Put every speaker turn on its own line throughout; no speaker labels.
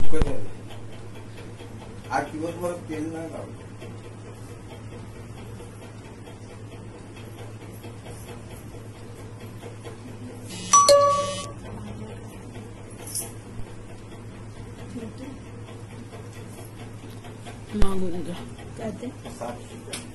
सुकत आहे. आज दिवसभर तेल नाही लावलं.
मागून जा
काय ते
साफ सुकत.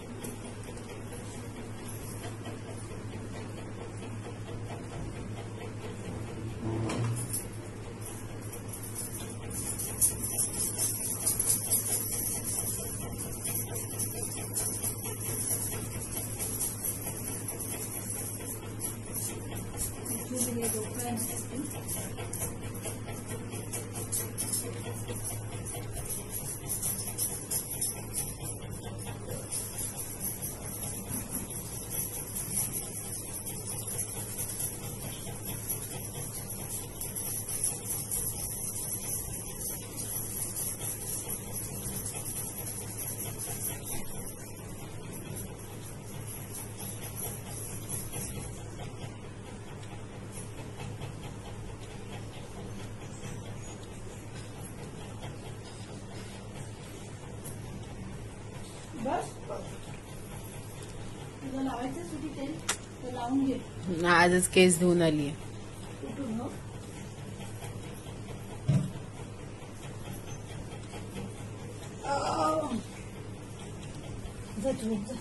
हे डोकं आहे. बस तुला लावायचं सुटी तेल तर लावून घे.
आजच केस धुवून आली आहे.
कुठून हो जा झोप जा.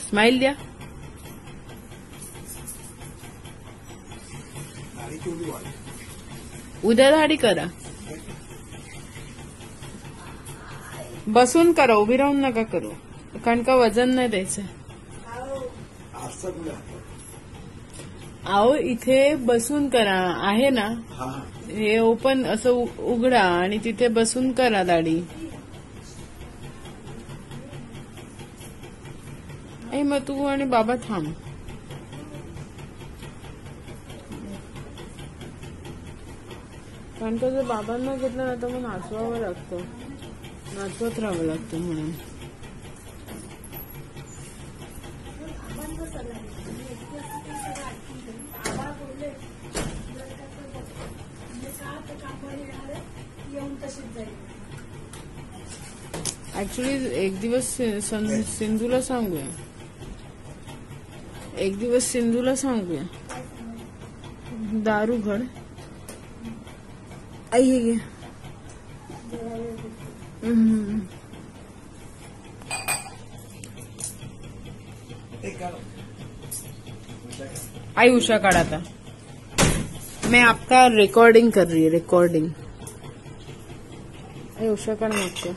स्माइल द्या.
आणि तेवढी वाढ.
उद्या दाढी करा. बसून करा, उभी राहून नका करू, कारण का वजन नाही द्यायचं.
असं कुठे
अहो इथे बसून करा आहे ना,
हा
हे ओपन असं उघडा आणि तिथे बसून करा दाढी. आई मग तू आणि बाबा थांब. कारण का जर बाबांना घेतलं ना तर मग नाचवावं लागतं, नाचवत राहावं लागतं म्हणून. ऍक्च्युली एक दिवस सिंधूला सांगूया, एक दिवस सिंधूला सांगूया. दारू घड आई हे घे. आई उषा काढ़ आता. मैं आपका रिकॉर्डिंग कर रही है, रिकॉर्डिंग. आई उषा काढ़ मागते.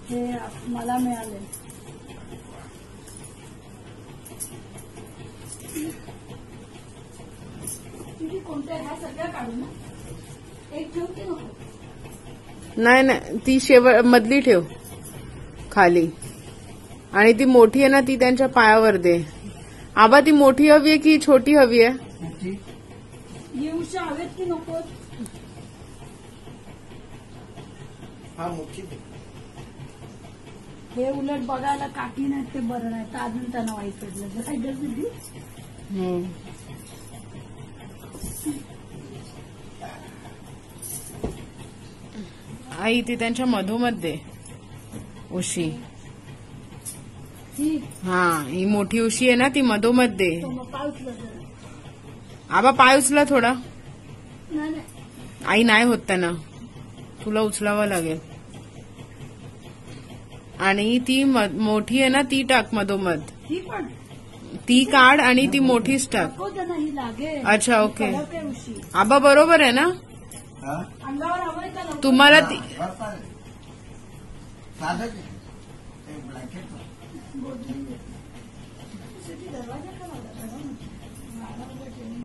हे मला मिळाले. तुझी कोणत्या ह्या सगळ्या काढू ना, एक ठेवते नको.
नाही नाही, ती शेवट मधली ठेव खाली, आणि ती मोठी आहे ना ती त्यांच्या पायावर दे. आबा ती मोठी हवी आहे की छोटी हवी आहे?
येऊशा हवेत की नको?
हा मोठी.
हे उलट बघायला काकी नाही ते बरं नाही तर अजून त्यांना वाईट वाटलं. काय गरज
आई ती त्यांच्या मधोमध दे उशी. हा ही मोठी उशी आहे ना ती मधोमध दे. आबा पाय उचला थोडा. आई नाही होत त्यांना, तुला उचलावं लागेल. आणि ती मोठी आहे ना ती टाक मधोमध. ती काढ आणि ती मोठीच टाक. अच्छा ओके. आबा बरोबर आहे ना तुम्हाला ती?
ब्लँकेट